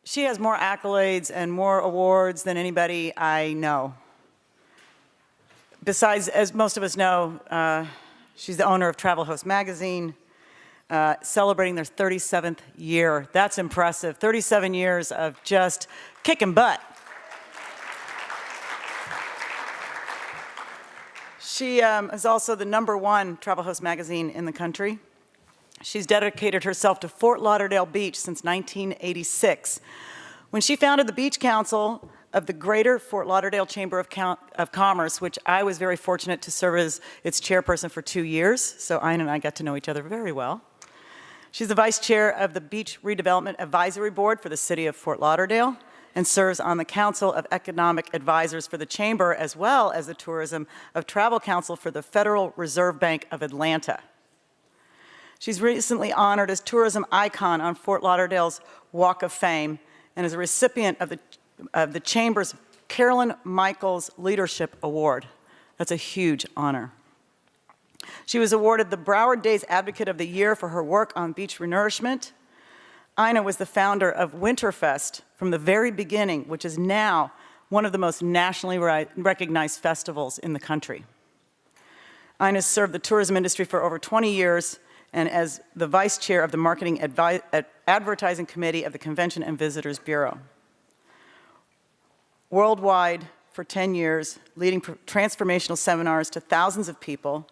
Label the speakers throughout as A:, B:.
A: She has more accolades and more awards than anybody I know. Besides, as most of us know, she's the owner of Travelhost magazine, celebrating their 37th year. That's impressive. 37 years of just kicking butt. She is also the #1 Travelhost magazine in the country. She's dedicated herself to Fort Lauderdale Beach since 1986. When she founded the Beach Council of the Greater Fort Lauderdale Chamber of Commerce, which I was very fortunate to serve as its chairperson for 2 years, so Ina and I got to know each other very well. She's the vice chair of the Beach Redevelopment Advisory Board for the city of Fort Lauderdale and serves on the Council of Economic Advisors for the Chamber, as well as the Tourism of Travel Council for the Federal Reserve Bank of Atlanta. She's recently honored as tourism icon on Fort Lauderdale's Walk of Fame and is a recipient of the Chamber's Carolyn Michaels Leadership Award. That's a huge honor. She was awarded the Broward Days Advocate of the Year for her work on beach renourishment. Ina was the founder of Winterfest from the very beginning, which is now one of the most nationally recognized festivals in the country. Ina served the tourism industry for over 20 years and as the vice chair of the Marketing Advertising Committee of the Convention and Visitors Bureau. Worldwide for 10 years, leading transformational seminars to thousands of people.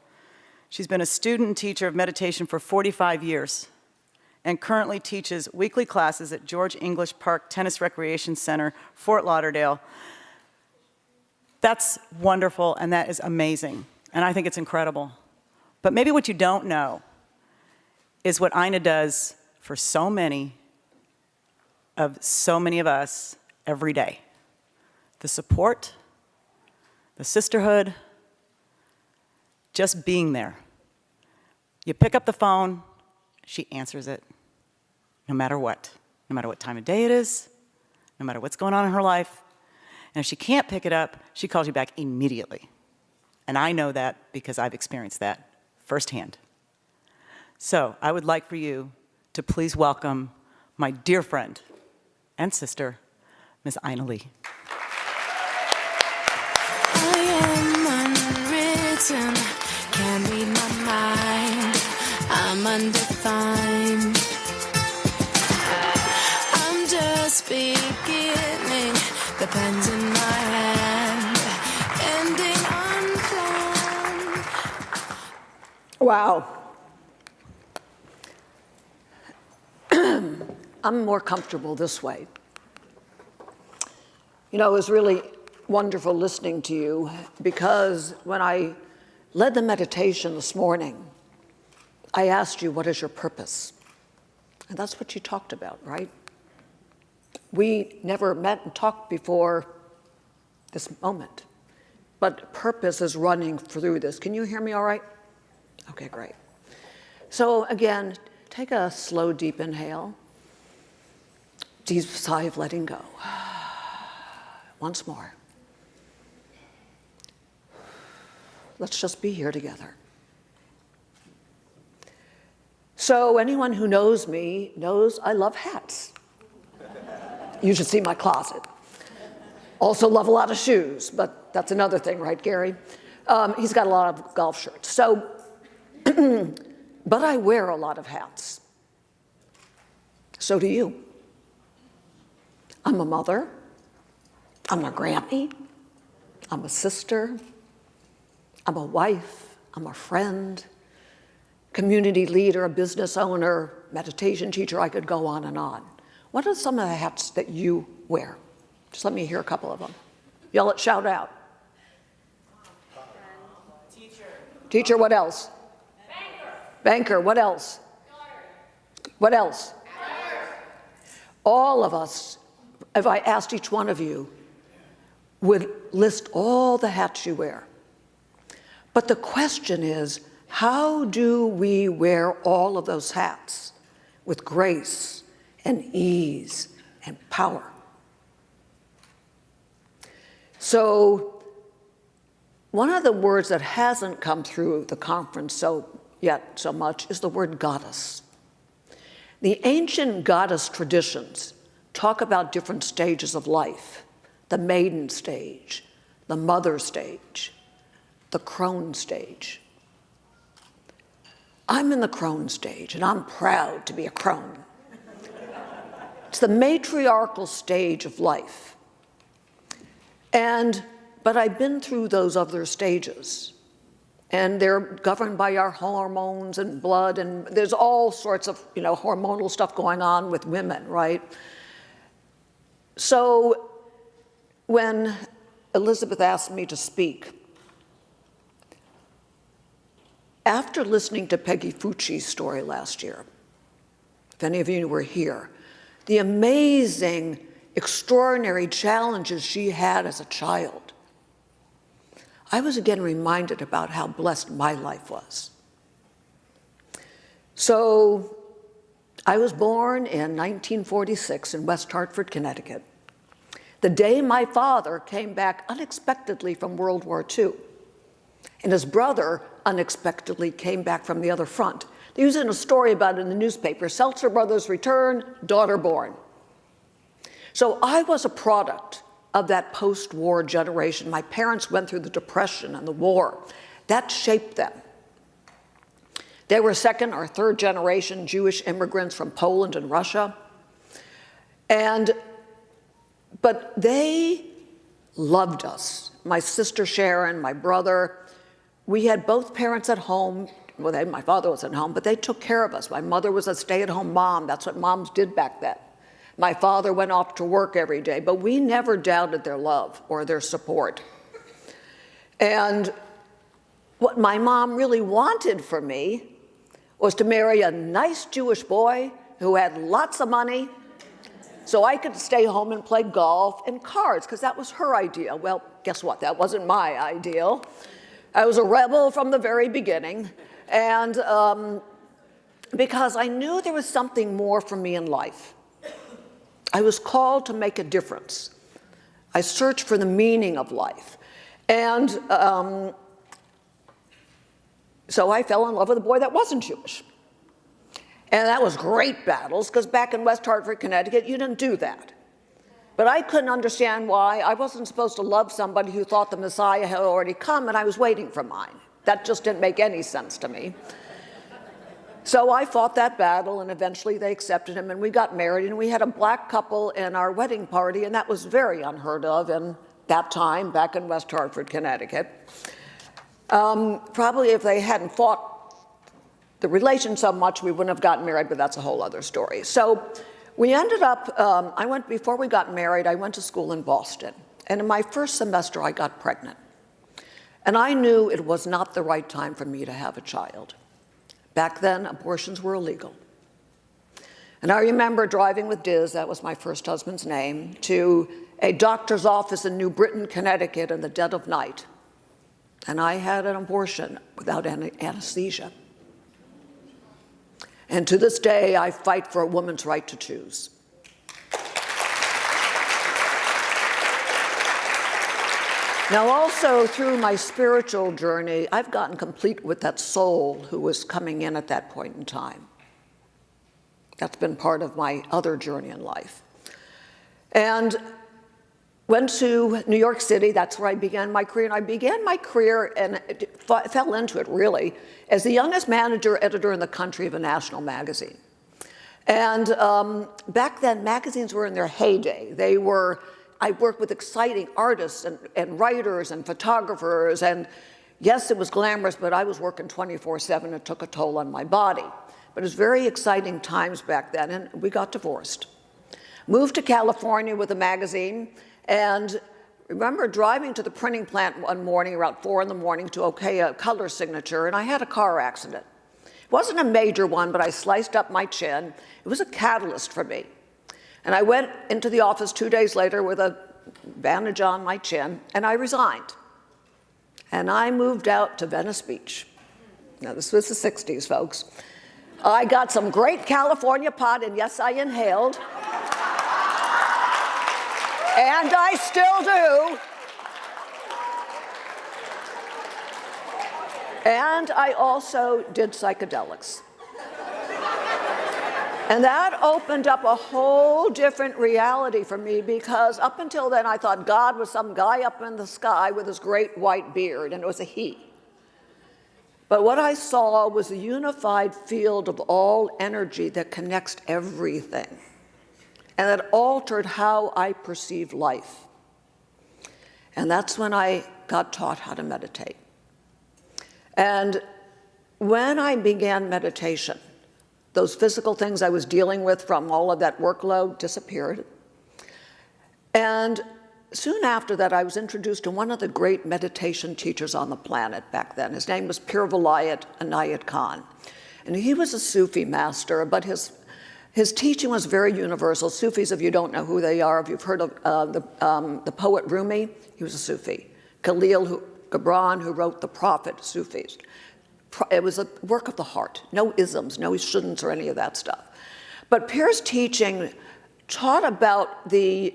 A: She's been a student and teacher of meditation for 45 years and currently teaches weekly classes at George English Park Tennis Recreation Center, Fort Lauderdale. That's wonderful and that is amazing, and I think it's incredible. But maybe what you don't know is what Ina does for so many of us every day. The support, the sisterhood, just being there. You pick up the phone, she answers it, no matter what time of day it is, no matter what's going on in her life. And if she can't pick it up, she calls you back immediately. And I know that because I've experienced that firsthand. So I would like for you to please welcome my dear friend and sister, Ms. Ina Lee.
B: I am unwritten, can't read my mind, I'm undefined. I'm just beginning, the pen's in my hand, ending unplanned.
C: Wow. I'm more comfortable this way. You know, it was really wonderful listening to you because when I led the meditation this morning, I asked you, what is your purpose? And that's what you talked about, right? We never met and talked before this moment, but purpose is running through this. Can you hear me all right? Okay, great. So again, take a slow, deep inhale. Deep sigh of letting go. Once more. Let's just be here together. So anyone who knows me knows I love hats. You should see my closet. Also love a lot of shoes, but that's another thing, right, Gary? He's got a lot of golf shirts. So, but I wear a lot of hats. So do you. I'm a mother, I'm a Grammy, I'm a sister, I'm a wife, I'm a friend, community leader, a business owner, meditation teacher, I could go on and on. What are some of the hats that you wear? Just let me hear a couple of them. Yell it, shout out. Teacher. Teacher, what else? Banker. Banker, what else? Daughter. What else? Daughter. All of us, if I asked each one of you, would list all the hats you wear. But the question is, how do we wear all of those hats with grace and ease and power? So one of the words that hasn't come through the conference so much is the word goddess. The ancient goddess traditions talk about different stages of life, the maiden stage, the mother stage, the crone stage. I'm in the crone stage, and I'm proud to be a crone. It's the matriarchal stage of life. But I've been through those other stages, and they're governed by our hormones and blood, and there's all sorts of, hormonal stuff going on with women, right? So when Elizabeth asked me to speak, after listening to Peggy Fucci's story last year, if any of you were here, the amazing, extraordinary challenges she had as a child, I was again reminded about how blessed my life was. So I was born in 1946 in West Hartford, Connecticut, the day my father came back unexpectedly from World War II, and his brother unexpectedly came back from the other front. They used it in a story about it in the newspaper, Seltzer brothers return, daughter born. So I was a product of that post-war generation. My parents went through the Depression and the war. That shaped them. They were second or third generation Jewish immigrants from Poland and Russia. But they loved us. My sister Sharon, my brother, we had both parents at home. Well, my father was at home, but they took care of us. My mother was a stay-at-home mom. That's what moms did back then. My father went off to work every day, but we never doubted their love or their support. And what my mom really wanted for me was to marry a nice Jewish boy who had lots of money so I could stay home and play golf and cards, because that was her idea. Well, guess what? That wasn't my ideal. I was a rebel from the very beginning, and because I knew there was something more for me in life. I was called to make a difference. I searched for the meaning of life. And so I fell in love with a boy that wasn't Jewish. And that was great battles, because back in West Hartford, Connecticut, you didn't do that. But I couldn't understand why I wasn't supposed to love somebody who thought the Messiah had already come and I was waiting for mine. That just didn't make any sense to me. So I fought that battle, and eventually they accepted him, and we got married, and we had a black couple in our wedding party, and that was very unheard of in that time, back in West Hartford, Connecticut. Probably if they hadn't fought the relation so much, we wouldn't have gotten married, but that's a whole other story. So we ended up, before we got married, I went to school in Boston, and in my first semester, I got pregnant. And I knew it was not the right time for me to have a child. Back then, abortions were illegal. And I remember driving with Diz, that was my first husband's name, to a doctor's office in New Britain, Connecticut in the dead of night. And I had an abortion without any anesthesia. And to this day, I fight for a woman's right to choose. Now, also through my spiritual journey, I've gotten complete with that soul who was coming in at that point in time. That's been part of my other journey in life. And went to New York City. That's where I began my career. And I began my career and fell into it, really, as the youngest manager editor in the country of a national magazine. And back then, magazines were in their heyday. I worked with exciting artists and writers and photographers, and yes, it was glamorous, but I was working 24/7. It took a toll on my body. But it was very exciting times back then, and we got divorced. Moved to California with a magazine, and remember driving to the printing plant one morning around 4 in the morning to okay a color signature, and I had a car accident. It wasn't a major one, but I sliced up my chin. It was a catalyst for me. And I went into the office 2 days later with a bandage on my chin, and I resigned. And I moved out to Venice Beach. Now, this was the 60s, folks. I got some great California pot, and yes, I inhaled. And I still do. And I also did psychedelics. And that opened up a whole different reality for me, because up until then I thought God was some guy up in the sky with his great white beard, and it was a he. But what I saw was a unified field of all energy that connects everything, and that altered how I perceived life. And that's when I got taught how to meditate. And when I began meditation, those physical things I was dealing with from all of that workload disappeared. And soon after that, I was introduced to one of the great meditation teachers on the planet back then. His name was Pir Vilayat Inayat Khan. And he was a Sufi master, but his teaching was very universal. Sufis, if you don't know who they are, if you've heard of the poet Rumi, he was a Sufi. Khalil Gibran, who wrote The Prophet, Sufis. It was a work of the heart, no isms, no shouldn'ts or any of that stuff. But Pir's teaching taught about the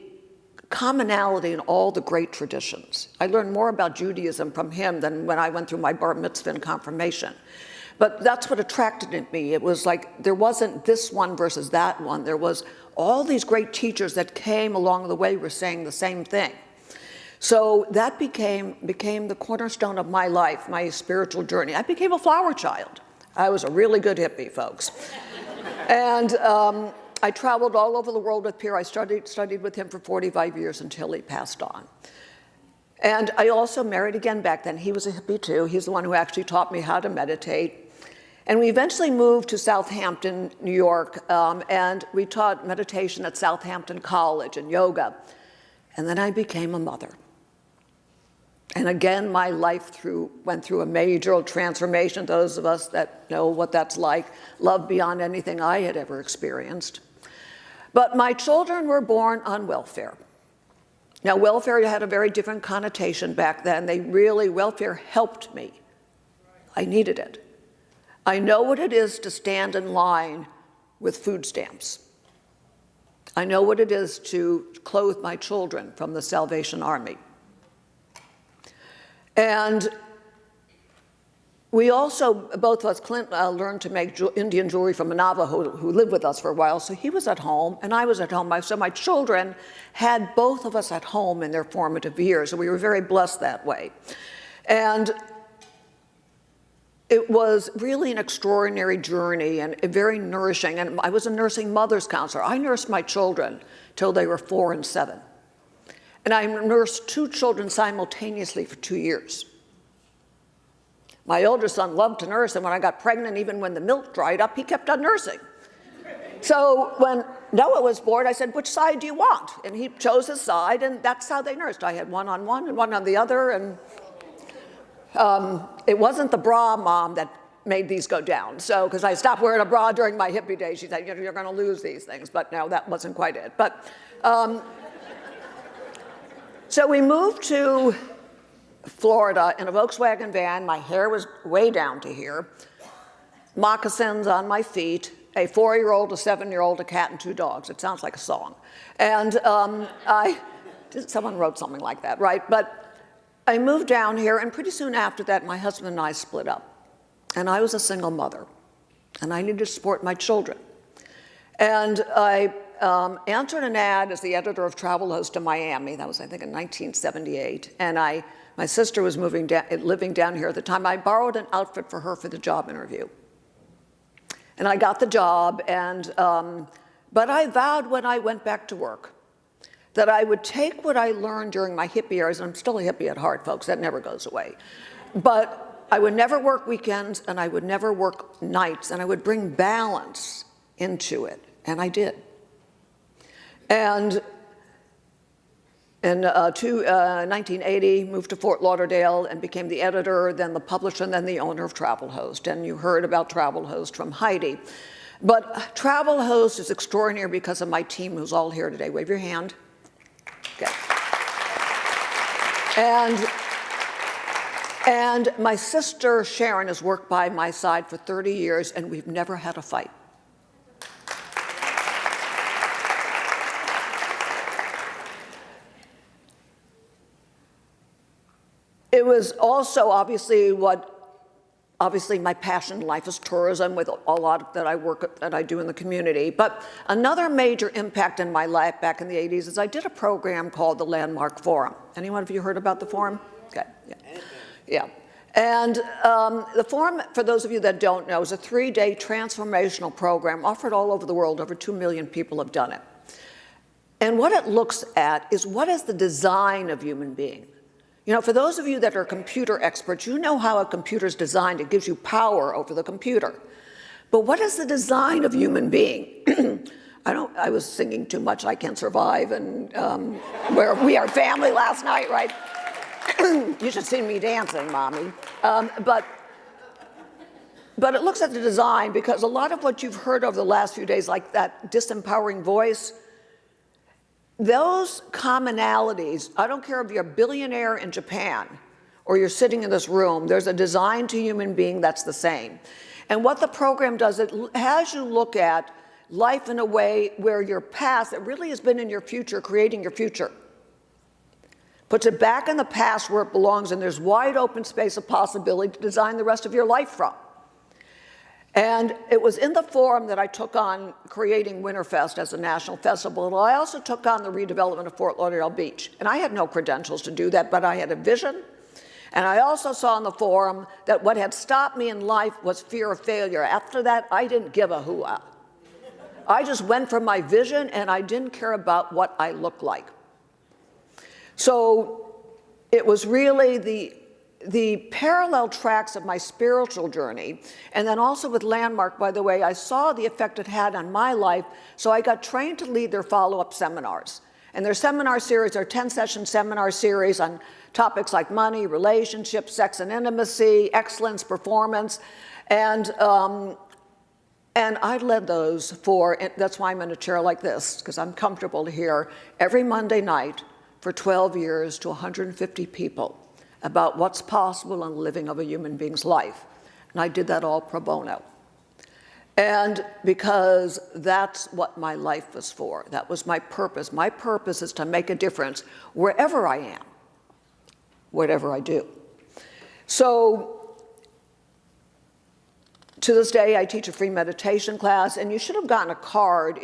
C: commonality in all the great traditions. I learned more about Judaism from him than when I went through my bar mitzvah and confirmation. But that's what attracted me. It was like there wasn't this one versus that one. There was all these great teachers that came along the way were saying the same thing. So that became the cornerstone of my life, my spiritual journey. I became a flower child. I was a really good hippie, folks. And I traveled all over the world with Pir. I studied with him for 45 years until he passed on. And I also married again back then. He was a hippie too. He's the one who actually taught me how to meditate. And we eventually moved to Southampton, New York, and we taught meditation at Southampton College and yoga. And then I became a mother. And again, my life went through a major transformation. Those of us that know what that's like, love beyond anything I had ever experienced. But my children were born on welfare. Now, welfare had a very different connotation back then. Welfare helped me. I needed it. I know what it is to stand in line with food stamps. I know what it is to clothe my children from the Salvation Army. And we also, both of us, Clint learned to make Indian jewelry from a Navajo who lived with us for a while, so he was at home and I was at home. So my children had both of us at home in their formative years, and we were very blessed that way. And it was really an extraordinary journey and very nourishing. And I was a nursing mother's counselor. I nursed my children till they were 4 and 7. And I nursed 2 children simultaneously for 2 years. My older son loved to nurse, and when I got pregnant, even when the milk dried up, he kept on nursing. So when Noah was born, I said, which side do you want? And he chose his side, and that's how they nursed. I had one on one and one on the other, and it wasn't the bra mom that made these go down. So, because I stopped wearing a bra during my hippie days, she said, you're going to lose these things. But no, that wasn't quite it. But so we moved to Florida in a Volkswagen van. My hair was way down to here, moccasins on my feet, a 4-year-old, a 7-year-old, a cat, and 2 dogs. It sounds like a song. And someone wrote something like that, right? But I moved down here, and pretty soon after that, my husband and I split up. And I was a single mother, and I needed to support my children. And I answered an ad as the editor of Travelhost in Miami. That was, I think, in 1978. And my sister was living down here at the time. I borrowed an outfit for her for the job interview. And I got the job, but I vowed when I went back to work that I would take what I learned during my hippie years, and I'm still a hippie at heart, folks, that never goes away. But I would never work weekends, and I would never work nights, and I would bring balance into it, and I did. And in 1980, moved to Fort Lauderdale and became the editor, then the publisher, and then the owner of Travelhost. And you heard about Travelhost from Heidi. But Travelhost is extraordinary because of my team who's all here today. Wave your hand. Okay. And my sister Sharon has worked by my side for 30 years, and we've never had a fight. It was also obviously what Obviously, my passion in life is tourism with a lot that I do in the community. But another major impact in my life back in the 80s is I did a program called the Landmark Forum. Anyone of you heard about the forum? Okay, yeah. Yeah. And the forum, for those of you that don't know, is a 3-day transformational program offered all over the world. Over 2 million people have done it. And what it looks at is what is the design of human being. You know, for those of you that are computer experts, you know how a computer is designed. It gives you power over the computer. But what is the design of human being? I was singing too much, I Can't Survive, and where We Are Family last night, right? You should see me dancing, Mommy. But it looks at the design, because a lot of what you've heard over the last few days, like that disempowering voice, those commonalities, I don't care if you're a billionaire in Japan or you're sitting in this room, there's a design to human being that's the same. And what the program does, it has you look at life in a way where your past, that really has been in your future, creating your future. Puts it back in the past where it belongs, and there's wide open space of possibility to design the rest of your life from. And it was in the forum that I took on creating Winterfest as a national festival. And I also took on the redevelopment of Fort Lauderdale Beach. And I had no credentials to do that, but I had a vision. And I also saw in the forum that what had stopped me in life was fear of failure. After that, I didn't give a hoo-ah. I just went for my vision, and I didn't care about what I looked like. So it was really the parallel tracks of my spiritual journey. And then also with Landmark, by the way, I saw the effect it had on my life, so I got trained to lead their follow-up seminars. And their seminar series, their 10-session seminar series on topics like money, relationships, sex and intimacy, excellence, performance. And I led those that's why I'm in a chair like this, because I'm comfortable here, every Monday night for 12 years to 150 people about what's possible in the living of a human being's life. And I did that all pro bono. And because that's what my life was for. That was my purpose. My purpose is to make a difference wherever I am, whatever I do. So to this day, I teach a free meditation class, and you should have gotten a card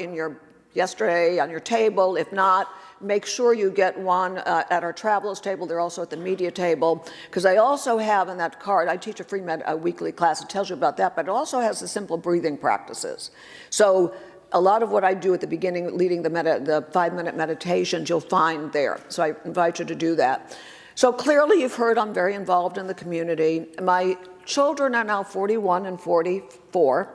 C: yesterday on your table. If not, make sure you get one at our Travelhost table. They're also at the media table, because I also have in that card, I teach a weekly class. It tells you about that, but it also has the simple breathing practices. So a lot of what I do at the beginning, leading the 5-minute meditations, you'll find there. So I invite you to do that. So clearly you've heard I'm very involved in the community. My children are now 41 and 44.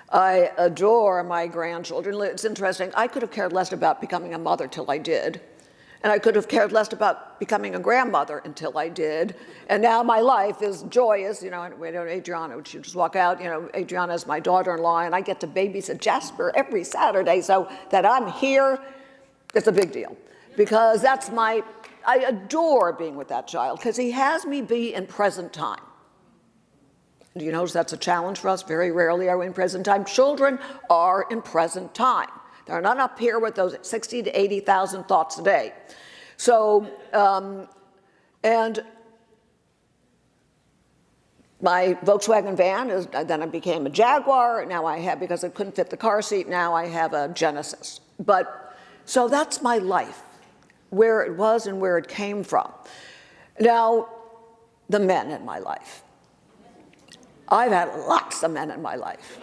C: I adore my grandchildren. It's interesting. I could have cared less about becoming a mother till I did. And I could have cared less about becoming a grandmother until I did. And now my life is joyous. You know, Adriana, would you just walk out? You know, Adriana is my daughter-in-law, and I get to babysit Jasper every Saturday. So that I'm here, it's a big deal. Because I adore being with that child, because he has me be in present time. Do you notice that's a challenge for us? Very rarely are we in present time. Children are in present time. They're not up here with those 60 to 80,000 thoughts a day. So, and my Volkswagen van then it became a Jaguar. Now I have, because it couldn't fit the car seat, now I have a Genesis. So that's my life, where it was and where it came from. Now, the men in my life. I've had lots of men in my life.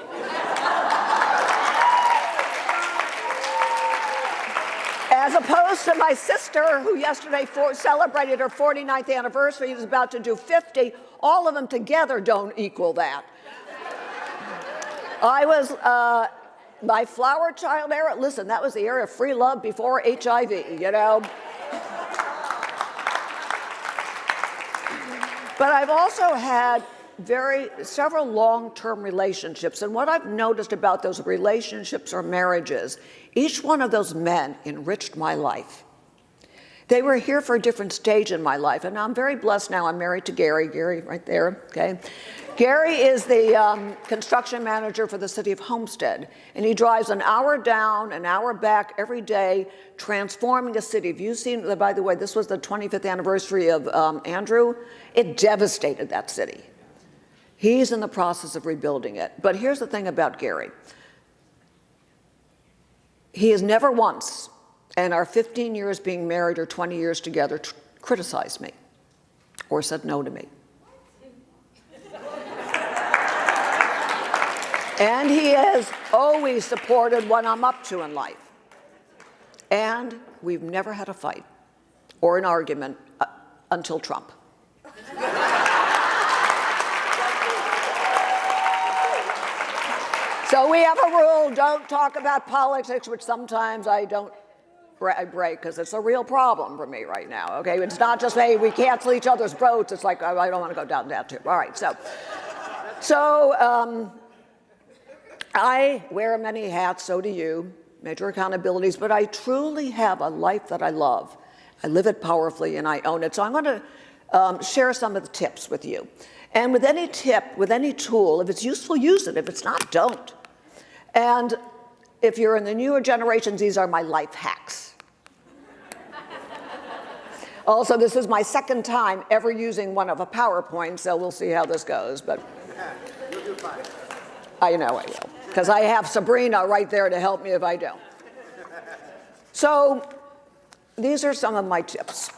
C: As opposed to my sister, who yesterday celebrated her 49th anniversary, who's about to do 50. All of them together don't equal that. I was, my flower child era, listen, that was the era of free love before HIV, you know. But I've also had several long-term relationships. And what I've noticed about those relationships or marriages, each one of those men enriched my life. They were here for a different stage in my life. And I'm very blessed now. I'm married to Gary. Gary, right there, okay? Gary is the construction manager for the city of Homestead. And he drives an hour down, an hour back every day, transforming the city. Have you seen, by the way, this was the 25th anniversary of Andrew. It devastated that city. He's in the process of rebuilding it. But here's the thing about Gary. He has never once, in our 15 years being married or 20 years together, criticized me or said no to me. And he has always supported what I'm up to in life. And we've never had a fight or an argument until Trump. So we have a rule, don't talk about politics, which sometimes I don't break because it's a real problem for me right now, okay? It's not just, hey, we cancel each other's votes. It's like, I don't want to go down that too. All right, so I wear many hats, so do you, major accountabilities, but I truly have a life that I love. I live it powerfully and I own it. So I'm going to share some of the tips with you. And with any tip, with any tool, if it's useful, use it. If it's not, don't. And if you're in the newer generations, these are my life hacks. Also, this is my second time ever using one of a PowerPoint, so we'll see how this goes. But
D: You'll do fine.
C: I know I will, because I have Sabrina right there to help me if I don't. So these are some of my tips.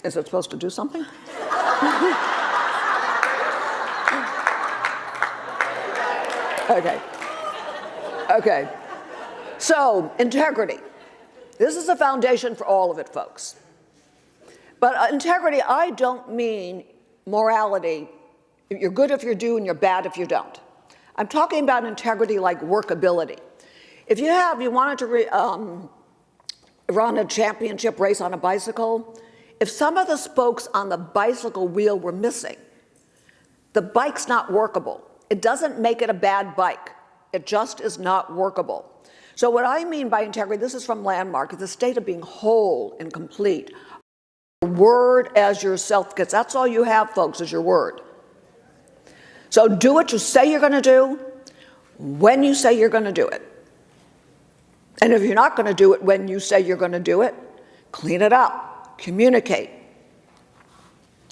C: Is it supposed to do something? Okay. Okay. So, integrity. This is the foundation for all of it, folks. But integrity, I don't mean morality. You're good if you do and you're bad if you don't. I'm talking about integrity like workability. If you wanted to run a championship race on a bicycle, if some of the spokes on the bicycle wheel were missing, the bike's not workable. It doesn't make it a bad bike. It just is not workable. So what I mean by integrity, this is from Landmark, is the state of being whole and complete. Word as yourself, because that's all you have, folks, is your word. So do what you say you're going to do when you say you're going to do it. And if you're not going to do it when you say you're going to do it, clean it up, communicate,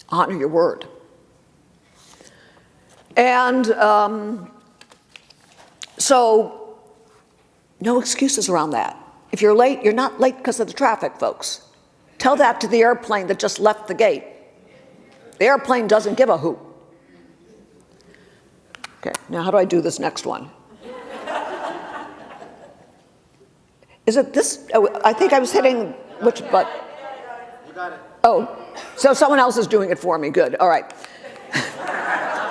C: honor your word. And so no excuses around that. If you're late, you're not late because of the traffic, folks. Tell that to the airplane that just left the gate. The airplane doesn't give a hoot. Okay, now how do I do this next one? Is it this? Oh, I think I was hitting which button?
D: You got it.
C: Oh, so someone else is doing it for me. Good, all right.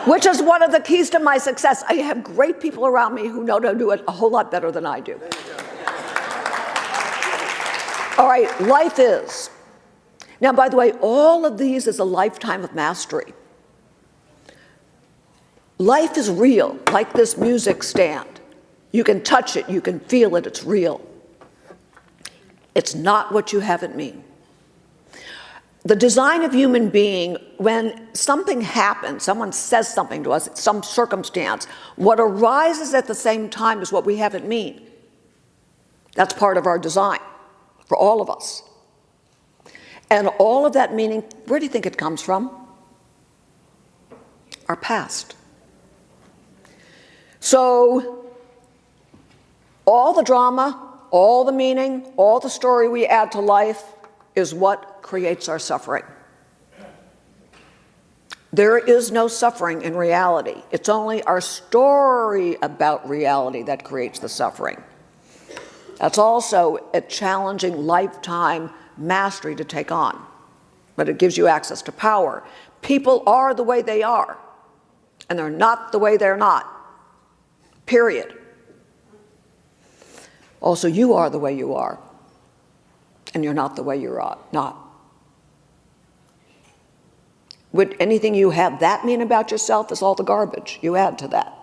C: Which is one of the keys to my success. I have great people around me who know to do it a whole lot better than I do. All right, life is. Now, by the way, all of these is a lifetime of mastery. Life is real, like this music stand. You can touch it, you can feel it, it's real. It's not what you have it mean. The design of human being, when something happens, someone says something to us, some circumstance, what arises at the same time is what we have it mean. That's part of our design for all of us. And all of that meaning, where do you think it comes from? Our past. So all the drama, all the meaning, all the story we add to life is what creates our suffering. There is no suffering in reality. It's only our story about reality that creates the suffering. That's also a challenging lifetime mastery to take on, but it gives you access to power. People are the way they are, and they're not the way they're not, period. Also, you are the way you are, and you're not the way you're not. Would anything you have that mean about yourself is all the garbage you add to that.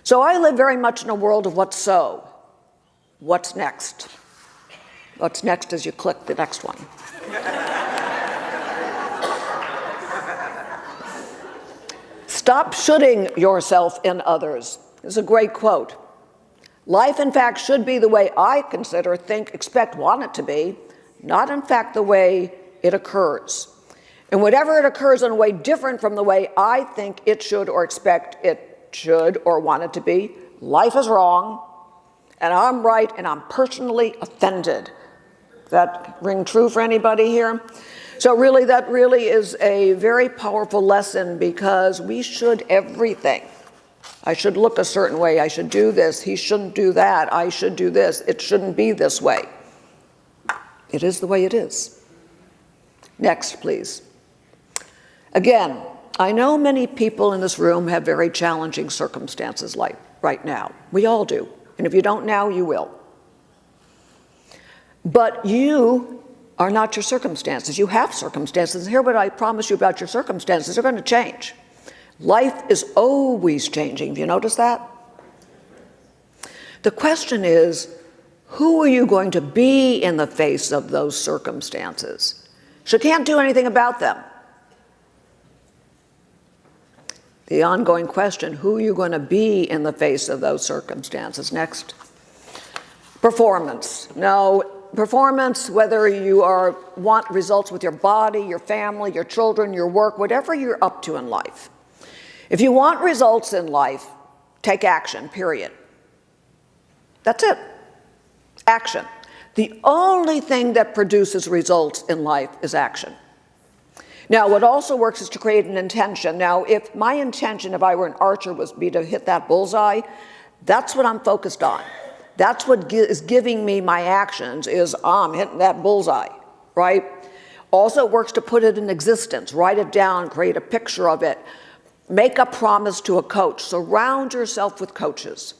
C: So I live very much in a world of what's so. What's next? What's next is you click the next one. Stop shooting yourself in others. This is a great quote. Life, in fact, should be the way I consider, think, expect, want it to be, not, in fact, the way it occurs. And whatever it occurs in a way different from the way I think it should or expect it should or want it to be, life is wrong, and I'm right, and I'm personally offended. Does that ring true for anybody here? So really, that really is a very powerful lesson, because we should everything. I should look a certain way. I should do this. He shouldn't do that. I should do this. It shouldn't be this way. It is the way it is. Next, please. Again, I know many people in this room have very challenging circumstances like right now. We all do. And if you don't now, you will. But you are not your circumstances. You have circumstances. And here what I promise you about your circumstances, they're going to change. Life is always changing. Have you noticed that? The question is, who are you going to be in the face of those circumstances? So you can't do anything about them. The ongoing question, who are you going to be in the face of those circumstances? Next. Performance. Now, performance, whether you want results with your body, your family, your children, your work, whatever you're up to in life. If you want results in life, take action, period. That's it. Action. The only thing that produces results in life is action. Now, what also works is to create an intention. Now, if my intention, if I were an archer, was be to hit that bullseye, that's what I'm focused on. That's what is giving me my actions, is I'm hitting that bullseye, right? Also, it works to put it in existence. Write it down, create a picture of it. Make a promise to a coach. Surround yourself with coaches.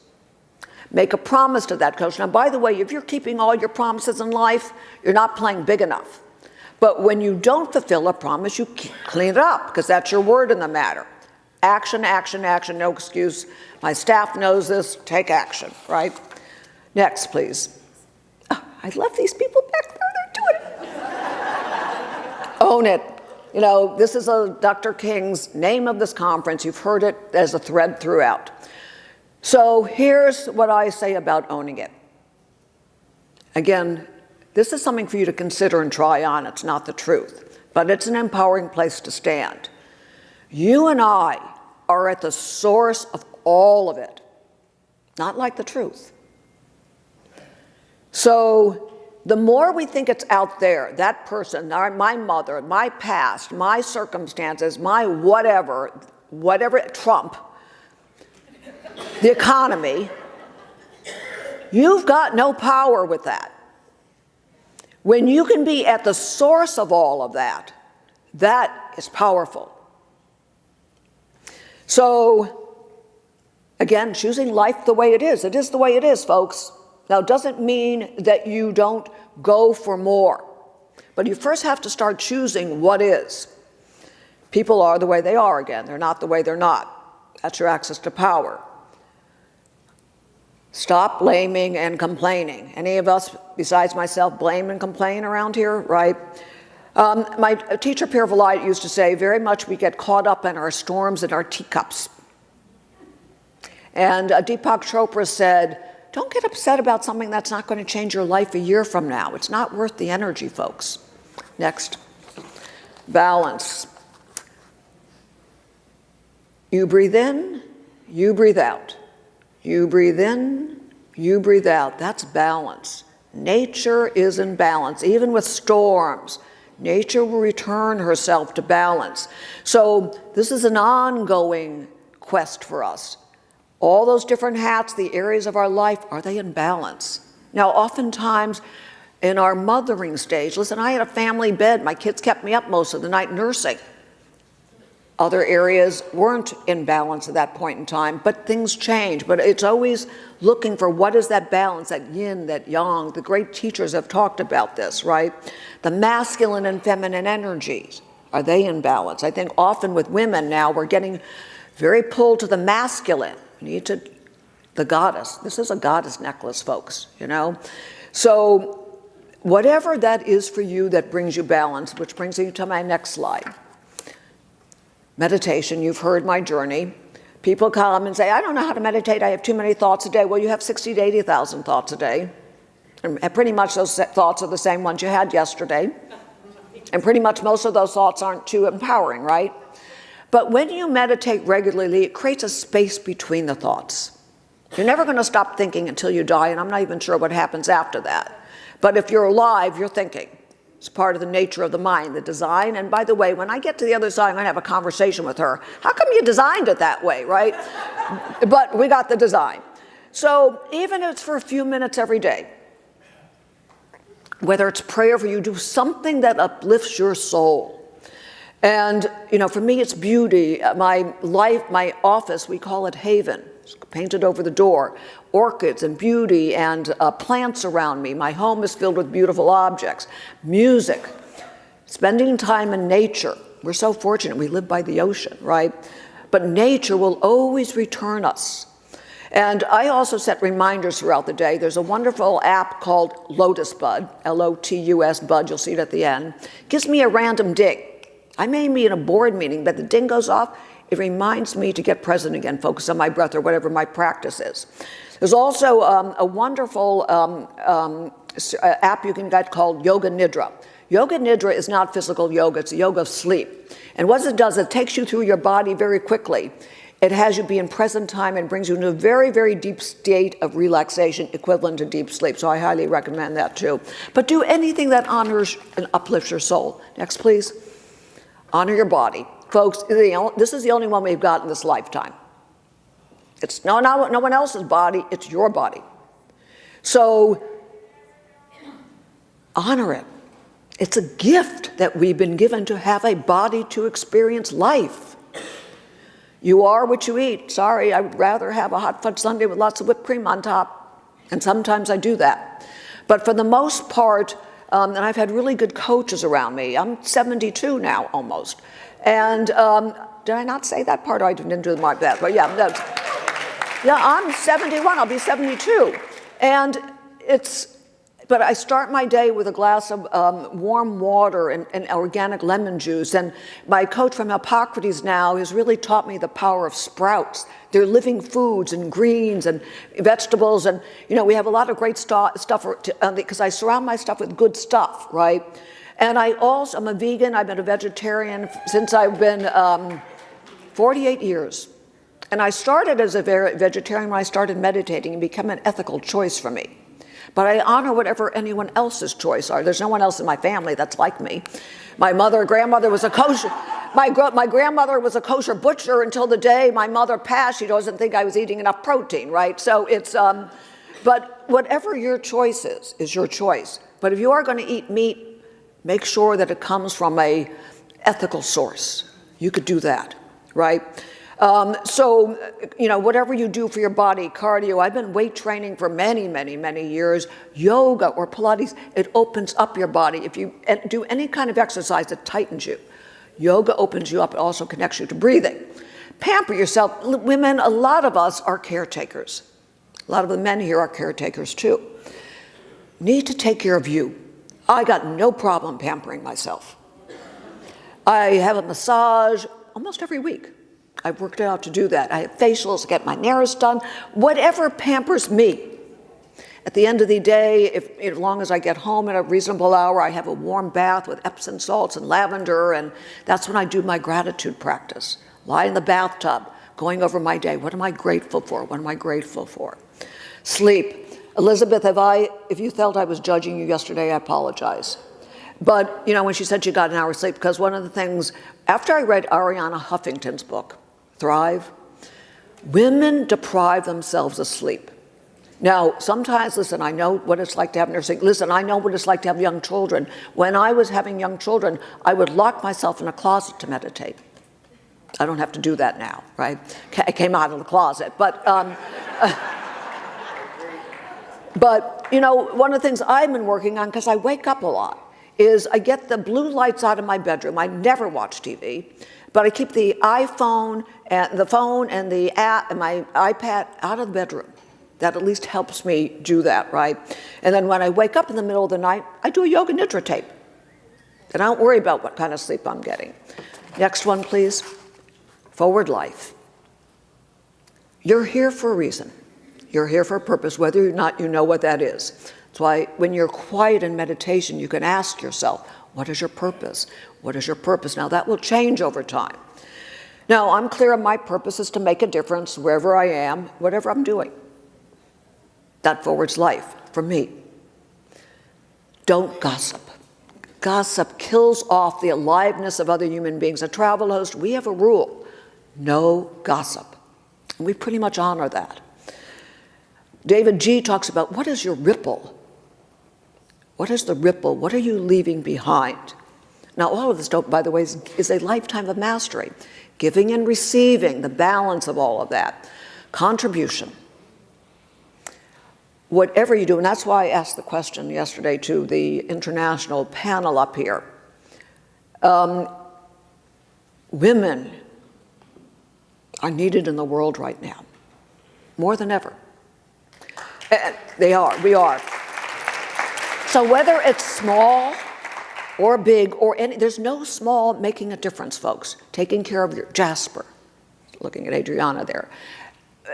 C: Make a promise to that coach. Now, by the way, if you're keeping all your promises in life, you're not playing big enough. But when you don't fulfill a promise, you clean it up, because that's your word in the matter. Action, action, action, no excuse. My staff knows this. Take action, right? Next, please. Oh, I love these people back there. They're doing it. Own it. You know, this is Dr. King's name of this conference. You've heard it as a thread throughout. So here's what I say about owning it. Again, this is something for you to consider and try on. It's not the truth, but it's an empowering place to stand. You and I are at the source of all of it, not like the truth. So the more we think it's out there, that person, my mother, my past, my circumstances, my whatever, Trump, the economy, you've got no power with that. When you can be at the source of all of that, that is powerful. So, again, choosing life the way it is the way it is, folks. Now, it doesn't mean that you don't go for more, but you first have to start choosing what is. People are the way they are again. They're not the way they're not. That's your access to power. Stop blaming and complaining. Any of us, besides myself, blame and complain around here, right? My teacher, Pierre Valite, used to say, very much we get caught up in our storms and our teacups. And Deepak Chopra said, don't get upset about something that's not going to change your life a year from now. It's not worth the energy, folks. Next. Balance. You breathe in, you breathe out. You breathe in, you breathe out. That's balance. Nature is in balance. Even with storms, nature will return herself to balance. So this is an ongoing quest for us. All those different hats, the areas of our life, are they in balance? Now, oftentimes in our mothering stage, listen, I had a family bed. My kids kept me up most of the night nursing. Other areas weren't in balance at that point in time, but things change. But it's always looking for what is that balance, that yin, that yang. The great teachers have talked about this, right? The masculine and feminine energies, are they in balance? I think often with women now, we're getting very pulled to the masculine. We need to, the goddess. This is a goddess necklace, folks, you know? So whatever that is for you that brings you balance, which brings me to my next slide. Meditation, you've heard my journey. People come and say, I don't know how to meditate. I have too many thoughts a day. Well, you have 60 to 80,000 thoughts a day. And pretty much those thoughts are the same ones you had yesterday. And pretty much most of those thoughts aren't too empowering, right? But when you meditate regularly, it creates a space between the thoughts. You're never going to stop thinking until you die, and I'm not even sure what happens after that. But if you're alive, you're thinking. It's part of the nature of the mind, the design. And by the way, when I get to the other side, I'm going to have a conversation with her. How come you designed it that way, right? But we got the design. So even if it's for a few minutes every day, whether it's prayer for you, do something that uplifts your soul. And, for me, it's beauty. My life, my office, we call it Haven. It's painted over the door. Orchids and beauty and plants around me. My home is filled with beautiful objects. Music. Spending time in nature. We're so fortunate. We live by the ocean, right? But nature will always return us. And I also set reminders throughout the day. There's a wonderful app called Lotus Bud, L-O-T-U-S Bud, you'll see it at the end. It gives me a random ding. I may be in a board meeting, but the ding goes off. It reminds me to get present again, focus on my breath or whatever my practice is. There's also a wonderful app you can get called Yoga Nidra. Yoga Nidra is not physical yoga, it's a yoga of sleep. And what it does, it takes you through your body very quickly. It has you be in present time and brings you into a very, very deep state of relaxation, equivalent to deep sleep. So I highly recommend that too. But do anything that honors and uplifts your soul. Next, please. Honor your body. Folks, this is the only one we've got in this lifetime. It's no one else's body, it's your body. So honor it. It's a gift that we've been given to have a body to experience life. You are what you eat. Sorry, I would rather have a hot fudge sundae with lots of whipped cream on top. And sometimes I do that. But for the most part, and I've had really good coaches around me. I'm 72 now, almost. And did I not say that part? I didn't do my best. But yeah, I'm 71. I'll be 72. And but I start my day with a glass of warm water and organic lemon juice. And my coach from Hippocrates now has really taught me the power of sprouts. They're living foods and greens and vegetables. And, we have a lot of great stuff because I surround my stuff with good stuff, right? And I'm a vegan. I've been a vegetarian since I've been 48 years. And I started as a vegetarian when I started meditating and became an ethical choice for me. But I honor whatever anyone else's choice are. There's no one else in my family that's like me. My grandmother was a kosher. My grandmother was a kosher butcher until the day my mother passed. She doesn't think I was eating enough protein, right? So it's, but whatever your choice is your choice. But if you are going to eat meat, make sure that it comes from a ethical source. You could do that, right? So, whatever you do for your body, cardio, I've been weight training for many, many, many years. Yoga or Pilates, it opens up your body. If you do any kind of exercise, it tightens you. Yoga opens you up. It also connects you to breathing. Pamper yourself. Women, a lot of us are caretakers. A lot of the men here are caretakers too. Need to take care of you. I got no problem pampering myself. I have a massage almost every week. I've worked it out to do that. I have facials, get my nails done, whatever pampers me. At the end of the day, as long as I get home at a reasonable hour, I have a warm bath with Epsom salts and lavender, and that's when I do my gratitude practice. Lie in the bathtub, going over my day. What am I grateful for? What am I grateful for? Sleep. Elizabeth, if you felt I was judging you yesterday, I apologize. But, when she said she got an hour's sleep, because one of the things, after I read Arianna Huffington's book, Thrive, women deprive themselves of sleep. Now, sometimes, listen, I know what it's like to have nursing. Listen, I know what it's like to have young children. When I was having young children, I would lock myself in a closet to meditate. I don't have to do that now, right? I came out of the closet. But, one of the things I've been working on, because I wake up a lot, is I get the blue lights out of my bedroom. I never watch TV, but I keep the iPhone and the phone and the app and my iPad out of the bedroom. That at least helps me do that, right? And then when I wake up in the middle of the night, I do a yoga nidra tape. And I don't worry about what kind of sleep I'm getting. Next one, please. Forward life. You're here for a reason. You're here for a purpose, whether or not you know what that is. That's why when you're quiet in meditation, you can ask yourself, What is your purpose? What is your purpose? Now, that will change over time. Now, I'm clear my purpose is to make a difference wherever I am, whatever I'm doing. That forwards life for me. Don't gossip. Gossip kills off the aliveness of other human beings. At Travelhost, we have a rule: no gossip. And we pretty much honor that. David G. talks about, what is your ripple? What is the ripple? What are you leaving behind? Now, all of this, by the way, is a lifetime of mastery. Giving and receiving, the balance of all of that. Contribution. Whatever you do, and that's why I asked the question yesterday to the international panel up here. Women are needed in the world right now, more than ever. We are. So whether it's small or big or any, there's no small making a difference, folks. Taking care of your Jasper, looking at Adriana there,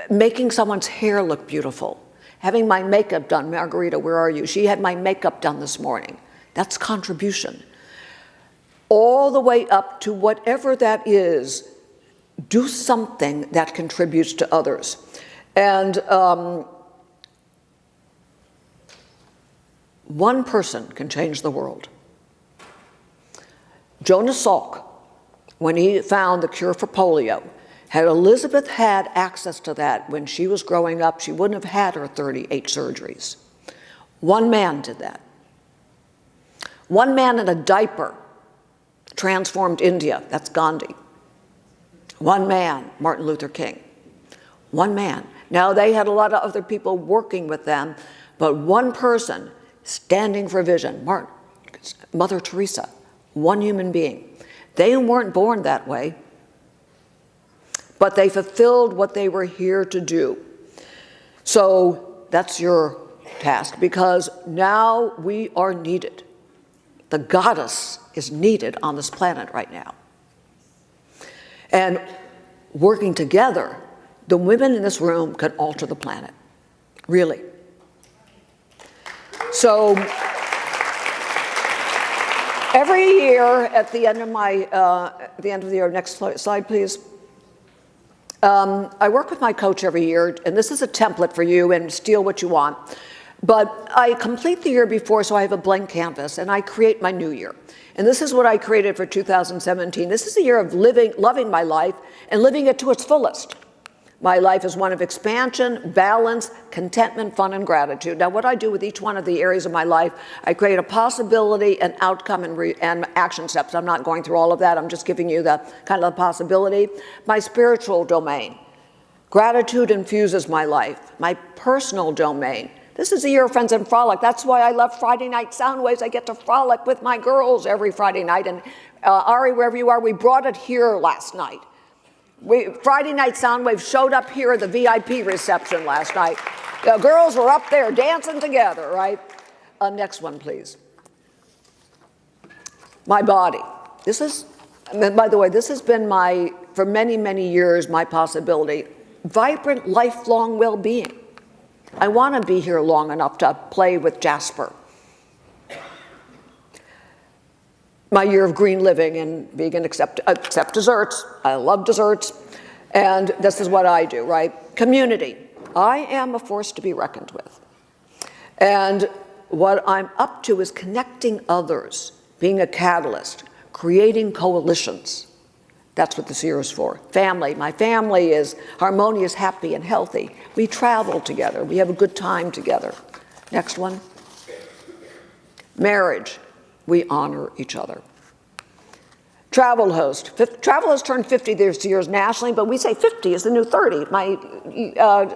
C: making someone's hair look beautiful, having my makeup done. Margarita, where are you? She had my makeup done this morning. That's contribution. All the way up to whatever that is, do something that contributes to others. And one person can change the world. Jonas Salk, when he found the cure for polio, had Elizabeth had access to that when she was growing up, she wouldn't have had her 38 surgeries. One man did that. One man in a diaper transformed India. That's Gandhi. One man, Martin Luther King. One man. Now, they had a lot of other people working with them, but one person standing for vision, Mother Teresa, one human being. They weren't born that way, but they fulfilled what they were here to do. So that's your task, because now we are needed. The goddess is needed on this planet right now. And working together, the women in this room can alter the planet, really. So every year at the end of the year, next slide, please. I work with my coach every year, and this is a template for you, and steal what you want. But I complete the year before, so I have a blank canvas, and I create my new year. And this is what I created for 2017. This is a year of loving my life and living it to its fullest. My life is one of expansion, balance, contentment, fun, and gratitude. Now, what I do with each one of the areas of my life, I create a possibility, an outcome, and action steps. I'm not going through all of that. I'm just giving you the kind of the possibility. My spiritual domain. Gratitude infuses my life. My personal domain. This is a year of friends and frolic. That's why I love Friday night Soundwaves. I get to frolic with my girls every Friday night. And Ari, wherever you are, we brought it here last night. Friday night Soundwave showed up here at the VIP reception last night. The girls were up there dancing together, right? Next one, please. My body. This is, by the way, this has been for many, many years, my possibility. Vibrant, lifelong well-being. I want to be here long enough to play with Jasper. My year of green living and vegan, except desserts. I love desserts. And this is what I do, right? Community. I am a force to be reckoned with. And what I'm up to is connecting others, being a catalyst, creating coalitions. That's what this year is for. Family. My family is harmonious, happy, and healthy. We travel together. We have a good time together. Next one. Marriage. We honor each other. Travelhost. Travelhost turned 50 this year nationally, but we say 50 is the new 30.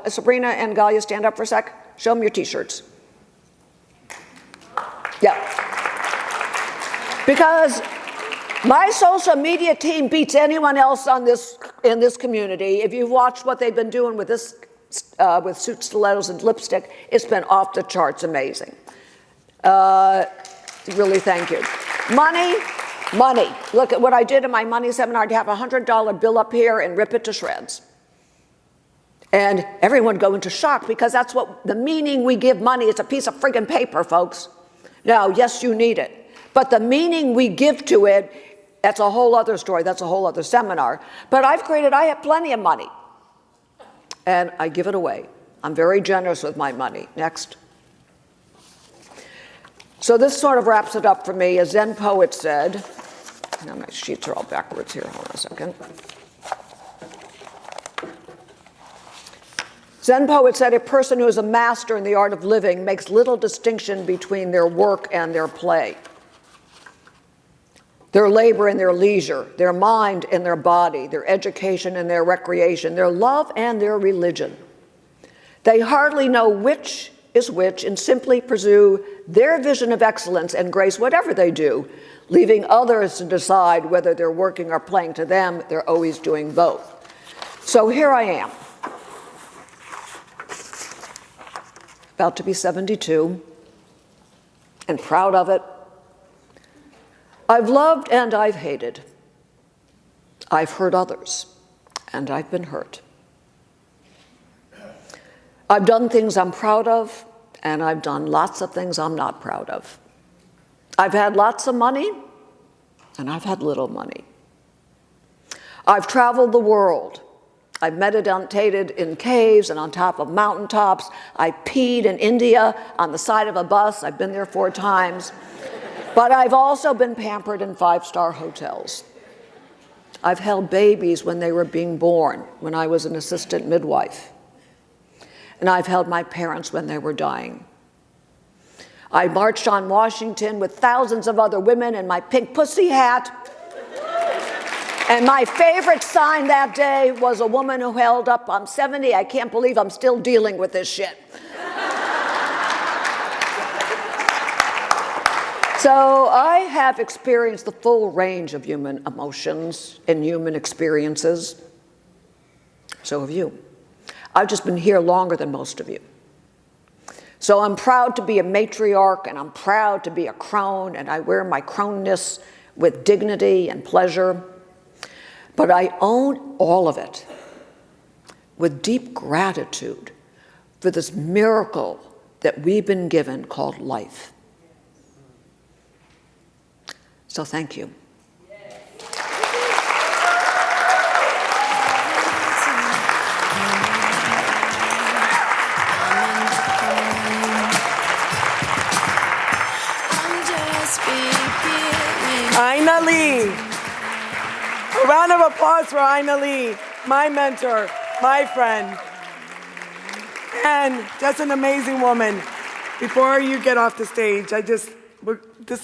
C: Sabrina and Galia, stand up for a sec. Show them your T-shirts. Yeah. Because my social media team beats anyone else in this community. If you've watched what they've been doing with this, with suit stilettos and lipstick, it's been off the charts amazing. Really, thank you. Money. Look at what I did in my money seminar. I'd have a $100 bill up here and rip it to shreds. And everyone go into shock, because that's what the meaning we give money. It's a piece of friggin' paper, folks. Now, yes, you need it. But the meaning we give to it, that's a whole other story. That's a whole other seminar. But I have plenty of money. And I give it away. I'm very generous with my money. Next. So this sort of wraps it up for me. A Zen poet said, now my sheets are all backwards here. Hold on a second. Zen poet said, a person who is a master in the art of living makes little distinction between their work and their play, their labor and their leisure, their mind and their body, their education and their recreation, their love and their religion. They hardly know which is which and simply pursue their vision of excellence and grace, whatever they do, leaving others to decide whether they're working or playing. To them, they're always doing both. So here I am, about to be 72, and proud of it. I've loved and I've hated. I've hurt others, and I've been hurt. I've done things I'm proud of, and I've done lots of things I'm not proud of. I've had lots of money, and I've had little money. I've traveled the world. I've meditated in caves and on top of mountaintops. I peed in India on the side of a bus. I've been there 4 times. But I've also been pampered in 5-star hotels. I've held babies when they were being born, when I was an assistant midwife. And I've held my parents when they were dying. I marched on Washington with thousands of other women in my pink pussy hat. And my favorite sign that day was a woman who held up, I'm 70, I can't believe I'm still dealing with this shit. So I have experienced the full range of human emotions and human experiences. So have you. I've just been here longer than most of you. So I'm proud to be a matriarch, and I'm proud to be a crone, and I wear my croneness with dignity and pleasure. But I own all of it with deep gratitude for this miracle that we've been given called life. So thank you.
E: Aina Lee. A round of applause for Aina Lee, my mentor, my friend, and just an amazing woman. Before you get off the stage, this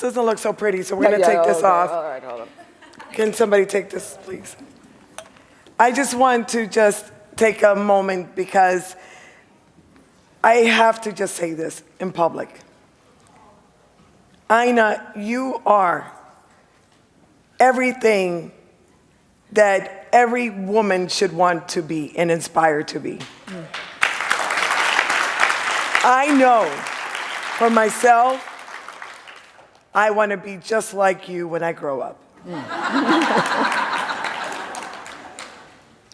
E: doesn't look so pretty, so we're gonna take this off.
C: All right, hold on.
E: Can somebody take this, please? I just want to just take a moment because I have to just say this in public. Aina, you are everything that every woman should want to be and inspire to be. I know for myself, I want to be just like you when I grow up.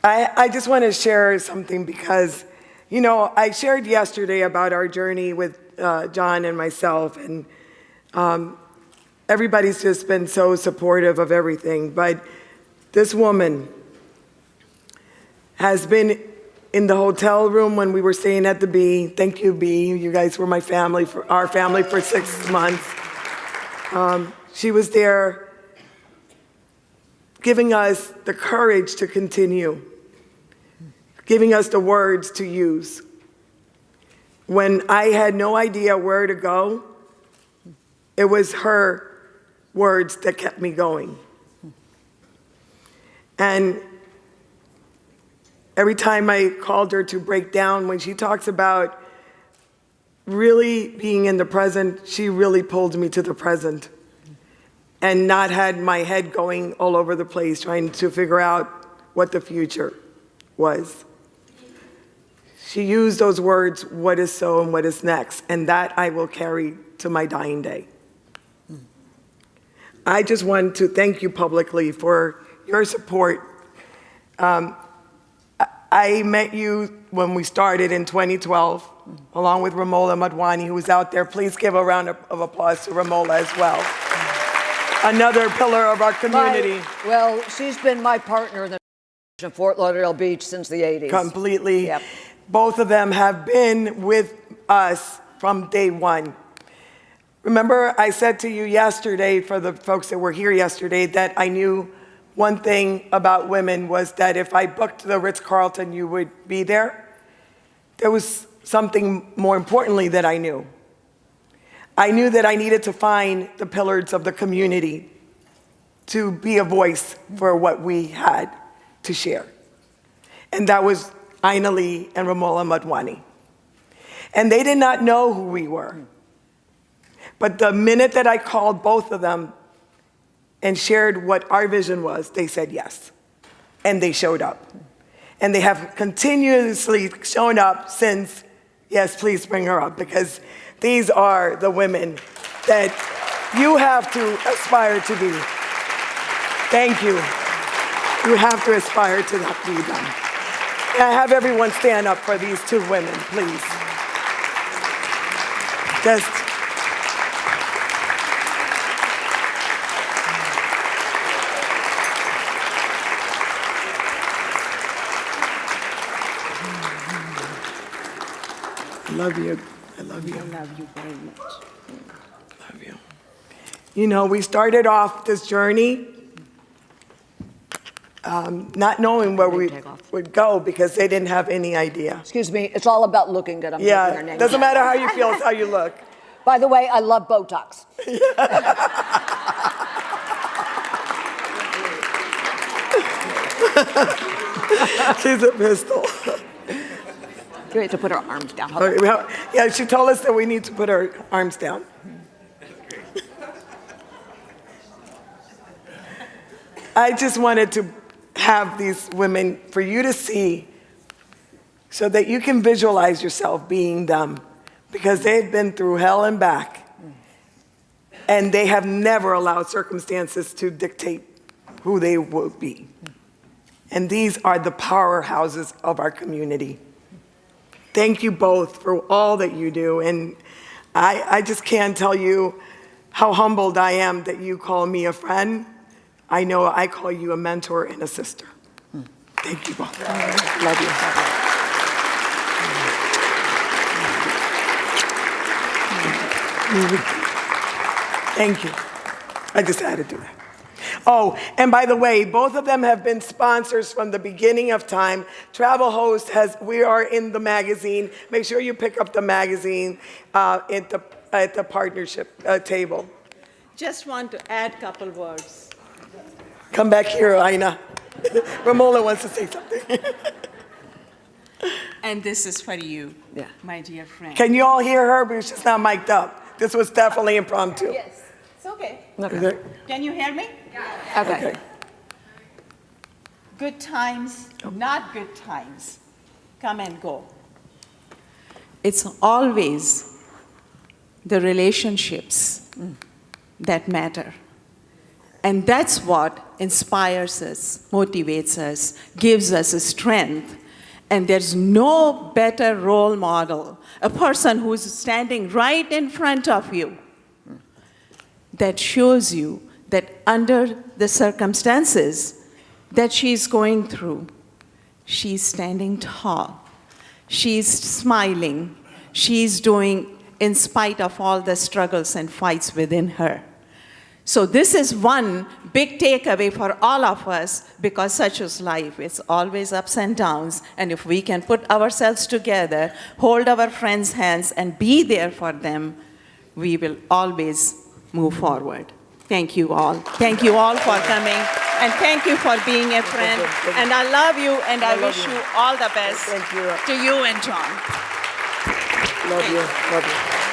E: I just want to share something because, you know, I shared yesterday about our journey with John and myself, and everybody's just been so supportive of everything. But this woman has been in the hotel room when we were staying at the B. Thank you, B. You guys were my family, our family for 6 months. She was there giving us the courage to continue, giving us the words to use. When I had no idea where to go, it was her words that kept me going. And every time I called her to break down, when she talks about really being in the present, she really pulled me to the present and not had my head going all over the place trying to figure out what the future was. She used those words, what is so and what is next, and that I will carry to my dying day. I just want to thank you publicly for your support. I met you when we started in 2012, along with Ramola Madwani, who was out there. Please give a round of applause to Ramola as well. another pillar of our community.
C: Well, she's been my partner in the Fort Lauderdale Beach since the 80s.
E: Completely.
C: Yep.
E: Both of them have been with us from day one. Remember, I said to you yesterday, for the folks that were here yesterday, that I knew one thing about women was that if I booked the Ritz-Carlton, you would be there. There was something more importantly that I knew. I knew that I needed to find the pillars of the community to be a voice for what we had to share. And that was Aina Lee and Ramola Madwani. And they did not know who we were. But the minute that I called both of them and shared what our vision was, they said yes. And they showed up. And they have continuously shown up since. Yes, please bring her up, because these are the women that you have to aspire to be. Thank you. You have to aspire to be them. And I have everyone stand up for these two women, please. Just. I love you. I love you.
F: I love you very much.
E: Love you. You know, we started off this journey not knowing where we would go because they didn't have any idea.
C: Excuse me, it's all about looking good. I'm taking her
E: Yeah,
C: name.
E: doesn't matter how you feel, it's how you look.
C: By the way, I love Botox.
E: She's a pistol.
F: You have to put her arms down.
E: Yeah, she told us that we need to put our arms down. I just wanted to have these women for you to see so that you can visualize yourself being them, because they've been through hell and back, and they have never allowed circumstances to dictate who they will be. And these are the powerhouses of our community. Thank you both for all that you do, and I just can't tell you how humbled I am that you call me a friend. I know I call you a mentor and a sister. Thank you both. Love you. Thank you. I just had to do that. Oh, and by the way, both of them have been sponsors from the beginning of time. Travelhost we are in the magazine. Make sure you pick up the magazine at the partnership table.
G: Just want to add a couple words.
E: Come back here, Aina. Ramola wants to say something.
G: And this is for you,
C: Yeah.
G: my dear friend.
E: Can you all hear her? But she's not mic'd up. This was definitely impromptu.
G: Yes, it's okay.
E: Okay.
G: Can you hear me?
C: Okay.
G: Good times, not good times, come and go. It's always the relationships that matter. And that's what inspires us, motivates us, gives us a strength. And there's no better role model, a person who's standing right in front of you, that shows you that under the circumstances that she's going through, she's standing tall, she's smiling, she's doing in spite of all the struggles and fights within her. So this is one big takeaway for all of us, because such is life. It's always ups and downs. And if we can put ourselves together, hold our friends' hands, and be there for them, we will always move forward. Thank you all. Thank you all for coming. And thank you for being a friend. And I love you, and I wish you all the best.
E: Thank you.
G: To you and John.
E: Love you. Love you.